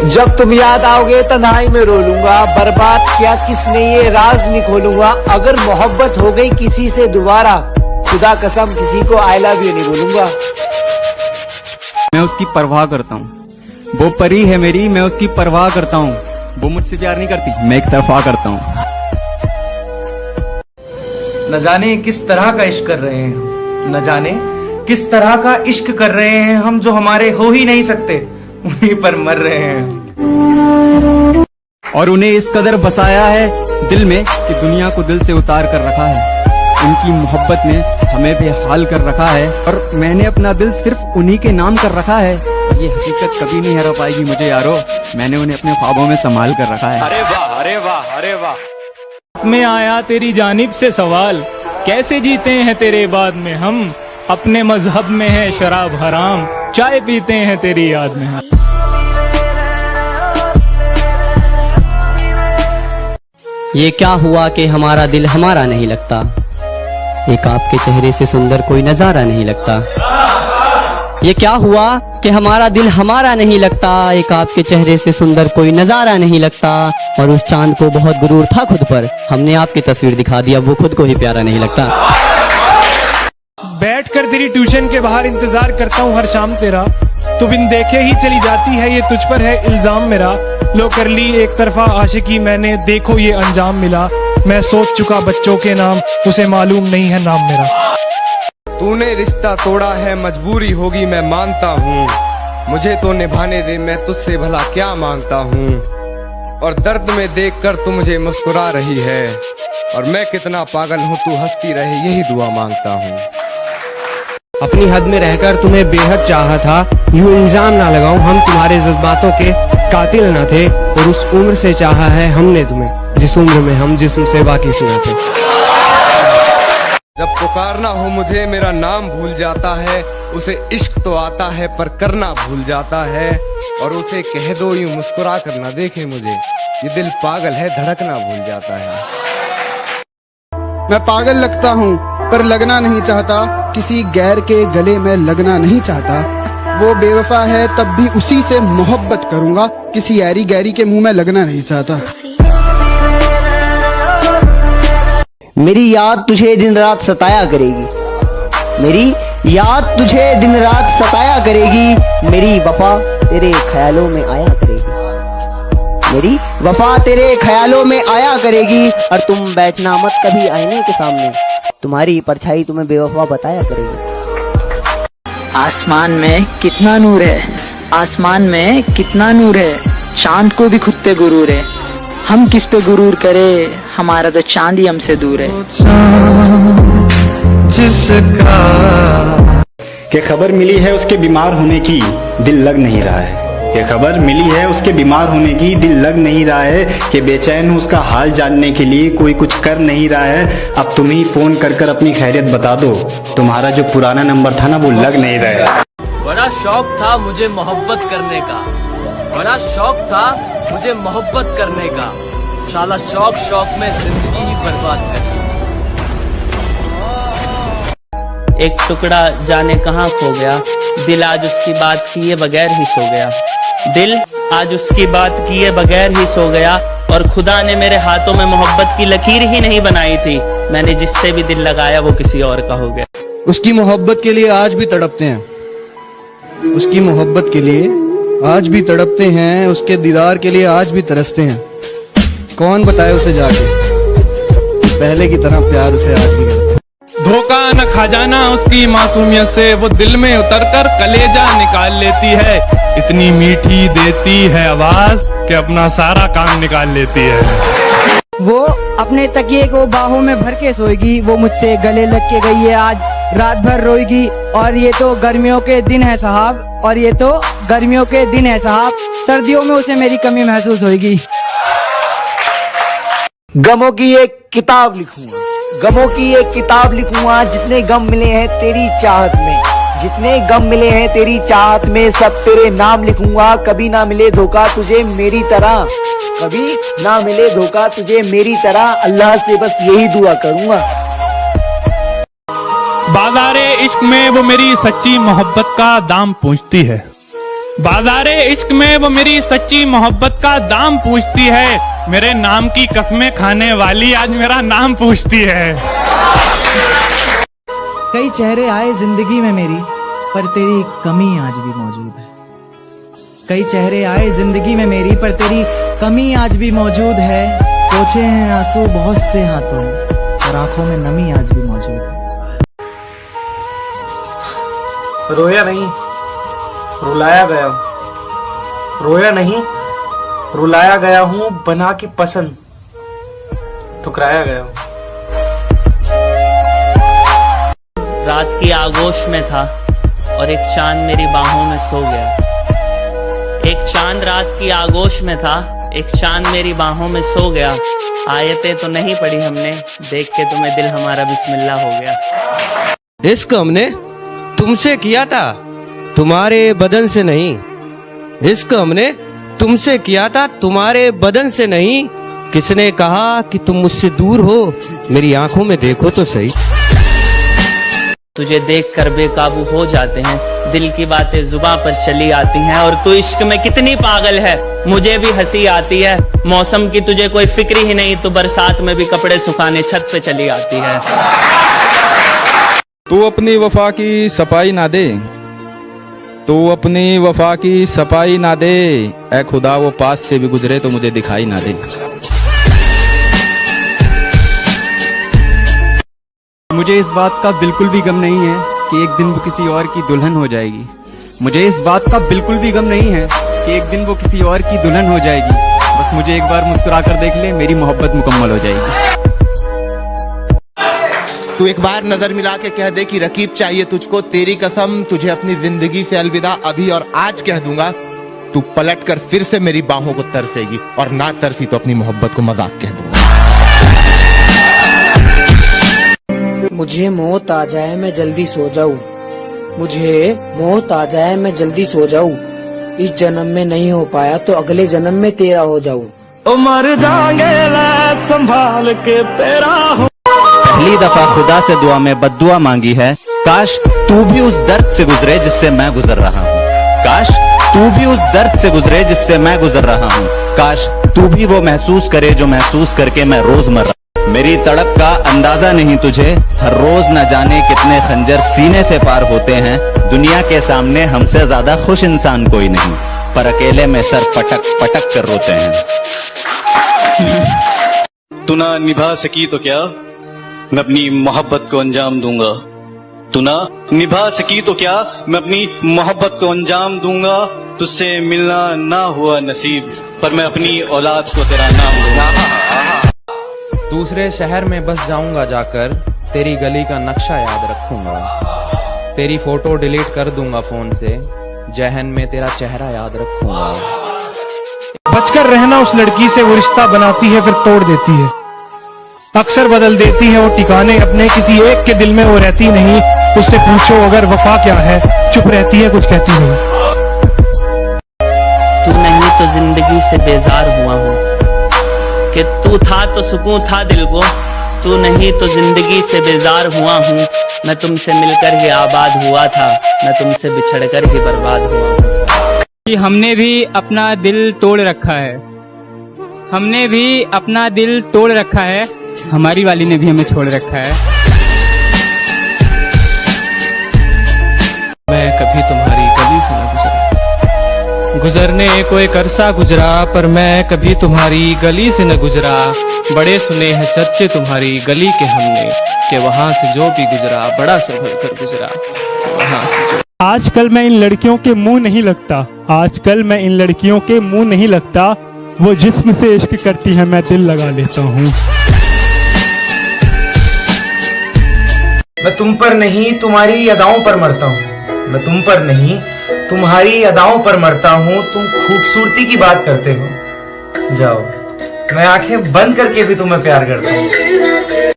जब तुम याद आओगे तन्हाई में रो लूंगा, बर्बाद क्या किसने ये राज नहीं खोलूंगा। अगर मोहब्बत हो गई किसी से दोबारा, खुदा कसम किसी को आई लव यू नहीं बोलूंगा। मैं उसकी परवाह करता हूँ, वो परी है मेरी, मैं उसकी परवाह करता हूँ। वो मुझसे प्यार नहीं करती, मैं एक तरफा करता हूँ। न जाने किस तरह का इश्क कर रहे हैं हम, न जाने किस तरह का इश्क कर रहे हैं हम, जो हमारे हो ही नहीं सकते उन्हीं पर मर रहे हैं। और उन्हें इस कदर बसाया है दिल में कि दुनिया को दिल से उतार कर रखा है। उनकी मोहब्बत ने हमें बेहाल कर रखा है और मैंने अपना दिल सिर्फ उन्हीं के नाम कर रखा है। ये हकीकत कभी नहीं हरा पाएगी मुझे यारो, मैंने उन्हें अपने ख्वाबों में संभाल कर रखा है। अरे वाह, अरे वाह, अरे वाह। में आया तेरी जानिब से सवाल, कैसे जीते हैं तेरे बाद में हम, अपने मजहब में है शराब हराम, चाय पीते हैं तेरी याद में हम। ये क्या हुआ कि हमारा दिल हमारा नहीं लगता, एक आपके चेहरे से सुंदर कोई नजारा नहीं लगता। ये क्या हुआ कि हमारा दिल हमारा नहीं लगता, एक आपके चेहरे से सुंदर कोई नजारा नहीं लगता। और उस चांद को बहुत गुरूर था खुद पर, हमने आपकी तस्वीर दिखा दी, अब वो खुद को ही प्यारा नहीं लगता। बैठकर तेरी ट्यूशन के बाहर इंतजार करता हूँ हर शाम तेरा, तू बिन देखे ही चली जाती है, ये तुझ पर है इल्जाम मेरा। लो कर ली एक तरफा आशिकी मैंने, देखो ये अंजाम मिला। मैं सोच चुका बच्चों के नाम, उसे मालूम नहीं है नाम मेरा। तूने रिश्ता तोड़ा है मजबूरी होगी मैं मानता हूँ, मुझे तो निभाने दे मैं तुझसे भला क्या मांगता हूँ। और दर्द में देखकर तू मुझे मुस्कुरा रही है, और मैं कितना पागल हूँ तू हंसती रहे यही दुआ मांगता हूँ। अपनी हद में रहकर तुम्हें बेहद चाहा था, यूं इल्जाम ना लगाऊं हम तुम्हारे जज्बातों के कातिल न थे। और उस उम्र से चाहा है हमने तुम्हें, जिस उम्र में हम जिस्म से वाकिफ न थे। जब पुकारना हो मुझे मेरा नाम भूल जाता है, उसे इश्क तो आता है पर करना भूल जाता है। और उसे कह दो यूं मुस्कुरा कर ना देखे मुझे, ये दिल पागल है धड़कना भूल जाता है। मैं पागल लगता हूँ पर लगना नहीं चाहता, किसी गैर के गले में लगना नहीं चाहता। वो बेवफा है तब भी उसी से मोहब्बत करूंगा, किसी ऐरी गैरी के मुंह में लगना नहीं चाहता। मेरी याद तुझे दिन रात सताया करेगी, मेरी याद तुझे दिन रात सताया करेगी। मेरी वफा तेरे ख्यालों में आया करेगी, मेरी वफा तेरे ख्यालों में आया करेगी। और तुम बैठना मत कभी आईने के सामने, तुम्हारी परछाई तुम्हें बेवफा बताया करेगी। आसमान में कितना नूर है, आसमान में कितना नूर है, चांद को भी खुद पे गुरूर है। हम किस पे गुरूर करे, हमारा तो चांद ही हमसे दूर है। जिसका के खबर मिली है उसके बीमार होने की, दिल लग नहीं रहा है। ये खबर मिली है उसके बीमार होने की, दिल लग नहीं रहा है। कि बेचैन हूँ उसका हाल जानने के लिए, कोई कुछ कर नहीं रहा है। अब तुम ही फोन कर कर अपनी खैरियत बता दो, तुम्हारा जो पुराना नंबर था ना वो लग नहीं रहा है। बड़ा शौक था मुझे मोहब्बत करने का, बड़ा शौक था मुझे मोहब्बत करने का, साला शौक शौक में जिंदगी ही बर्बाद कर दी। एक टुकड़ा जाने कहाँ खो गया, दिल आज उसकी बात किए बगैर ही सो गया। दिल आज उसकी बात किए बगैर ही सो गया। और खुदा ने मेरे हाथों में मोहब्बत की लकीर ही नहीं बनाई थी, मैंने जिससे भी दिल लगाया वो किसी और का हो गया। उसकी मोहब्बत के लिए आज भी तड़पते हैं, उसकी मोहब्बत के लिए आज भी तड़पते हैं, उसके दीदार के लिए आज भी तरसते हैं। कौन बताए उसे जाके, पहले की तरह प्यार उसे आज भी करते। धोखा न खा जाना उसकी मासूमियत से, वो दिल में उतरकर कलेजा निकाल लेती है। इतनी मीठी देती है आवाज कि अपना सारा काम निकाल लेती है। वो अपने तकिए को बाहों में भर के सोएगी, वो मुझसे गले लग के गई है आज रात भर रोएगी। और ये तो गर्मियों के दिन है साहब, और ये तो गर्मियों के दिन है साहब, सर्दियों में उसे मेरी कमी महसूस होगी। गमों की एक किताब लिखूंगा, गमों की एक किताब लिखूंगा, जितने गम मिले हैं तेरी चाहत में, जितने गम मिले हैं तेरी चाहत में, सब तेरे नाम लिखूंगा। कभी ना मिले धोखा तुझे मेरी तरह, कभी ना मिले धोखा तुझे मेरी तरह, अल्लाह से बस यही दुआ करूंगा। बाज़ारे इश्क में वो मेरी सच्ची मोहब्बत का दाम पूछती है, बाजारे इश्क में वो मेरी सच्ची मोहब्बत का दाम पूछती है। मेरे नाम की कसमें खाने वाली आज मेरा नाम पूछती है। कई चेहरे आए जिंदगी में मेरी, पर तेरी कमी आज भी मौजूद है। कई चेहरे आए जिंदगी में मेरी, पर तेरी कमी आज भी मौजूद है। पोछे हैं आंसू बहुत से हाथों में, और आंखों में नमी आज भी मौजूद है। रोया नहीं, रुलाया गया हूं। रोया नहीं, रुलाया गया हूं। बना के पसंद ठुकराया गया हूं। रात की आगोश में था और एक चांद मेरी बाहों में सो गया। एक चांद रात की आगोश में था, एक चांद मेरी बाहों में सो गया। आयतें तो नहीं पढ़ी हमने, देख के तुम्हें दिल हमारा बिस्मिल्लाह हो गया। इश्क हमने तुमसे किया था, तुम्हारे बदन से नहीं। इश्क हमने तुमसे किया था, तुम्हारे बदन से नहीं। किसने कहा कि तुम मुझसे दूर हो, मेरी आंखों में देखो तो सही। तुझे देख कर बेकाबू हो जाते हैं, दिल की बातें जुबां पर चली आती हैं। और तू इश्क में कितनी पागल है, मुझे भी हंसी आती है। मौसम की तुझे कोई फिक्र ही नहीं, तो बरसात में भी कपड़े सुखाने छत पे चली आती है। तू अपनी वफा की सफाई ना दे, तू अपनी वफा की सफाई ना दे। ऐ खुदा वो पास से भी गुजरे तो मुझे दिखाई ना दे। मुझे इस बात का बिल्कुल भी गम नहीं है कि एक दिन वो किसी और की दुल्हन हो जाएगी। मुझे इस बात का बिल्कुल भी गम नहीं है कि एक दिन वो किसी और की दुल्हन हो जाएगी। बस मुझे एक बार मुस्कुरा कर देख ले, मेरी मोहब्बत मुकम्मल हो जाएगी। तू एक बार नजर मिला के कह दे कि रकीब चाहिए तुझको, तेरी कसम तुझे अपनी जिंदगी से अलविदा अभी और आज कह दूंगा। तू पलट कर फिर से मेरी बाहों को तरसेगी, और ना तरसी तो अपनी मोहब्बत को मजाक कह दूंगा। मुझे मौत आ जाए मैं जल्दी सो जाऊं, मुझे मौत आ जाए मैं जल्दी सो जाऊं। इस जन्म में नहीं हो पाया तो अगले जन्म में तेरा हो जाऊं। ओ मर जाएंगे ला संभाल के तेरा हो। पहली दफा खुदा से दुआ में बद्दुआ मांगी है, काश तू भी उस दर्द से गुजरे जिससे मैं गुजर रहा हूँ। काश तू भी उस दर्द से गुजरे जिससे मैं गुजर रहा हूँ। काश तू भी वो महसूस करे जो महसूस करके मैं रोज मर रहा हूँ। मेरी तड़प का अंदाजा नहीं तुझे, हर रोज न जाने कितने खंजर सीने से पार होते हैं। दुनिया के सामने हमसे ज्यादा खुश इंसान कोई नहीं, पर अकेले में सर पटक पटक कर रोते हैं। तू ना निभा सकी तो क्या, मैं अपनी मोहब्बत को अंजाम दूंगा। तू ना निभा सकी तो क्या, मैं अपनी मोहब्बत को अंजाम दूंगा। तुझसे मिलना ना हुआ नसीब, पर मैं अपनी औलाद को तेरा नाम दूंगा। दूसरे शहर में बस जाऊंगा जाकर, तेरी गली का नक्शा याद रखूंगा। तेरी फोटो डिलीट कर दूंगा फोन से, जहन में तेरा चेहरा याद रखूंगा। बचकर रहना उस लड़की से, वो रिश्ता बनाती है फिर तोड़ देती है। अक्सर बदल देती है वो ठिकाने अपने, किसी एक के दिल में वो रहती नहीं। उससे पूछो अगर वफा क्या है, चुप रहती है कुछ कहती नहीं। तू नहीं तो जिंदगी से बेजार हुआ हूँ, कि तू था तो सुकून था दिल को। तू नहीं तो जिंदगी से बेजार हुआ हूँ। मैं तुमसे मिलकर ही आबाद हुआ था, मैं तुमसे बिछड़कर ही बर्बाद हुआ हूँ। कि हमने भी अपना दिल तोड़ रखा है, हमने भी अपना दिल तोड़ रखा है, हमारी वाली ने भी हमें छोड़ रखा है। मैं कभी तुम्हारी गली से न गुजरा, गुजरने को एक अरसा गुजरा, पर मैं कभी तुम्हारी गली से न गुजरा। बड़े सुने हैं चर्चे तुम्हारी गली के हमने, कि वहां से जो भी गुजरा बड़ा संभल कर गुजरा। वहां से जो आजकल मैं इन लड़कियों के मुंह नहीं लगता, आजकल मैं इन लड़कियों के मुंह नहीं लगता। वो जिस्म से इश्क करती है मैं दिल लगा लेता हूँ। मैं तुम पर नहीं तुम्हारी अदाओं पर मरता हूँ। मैं तुम पर नहीं तुम्हारी अदाओं पर मरता हूँ। तुम खूबसूरती की बात करते हो, जाओ मैं आंखें बंद करके भी तुम्हें प्यार करता हूँ।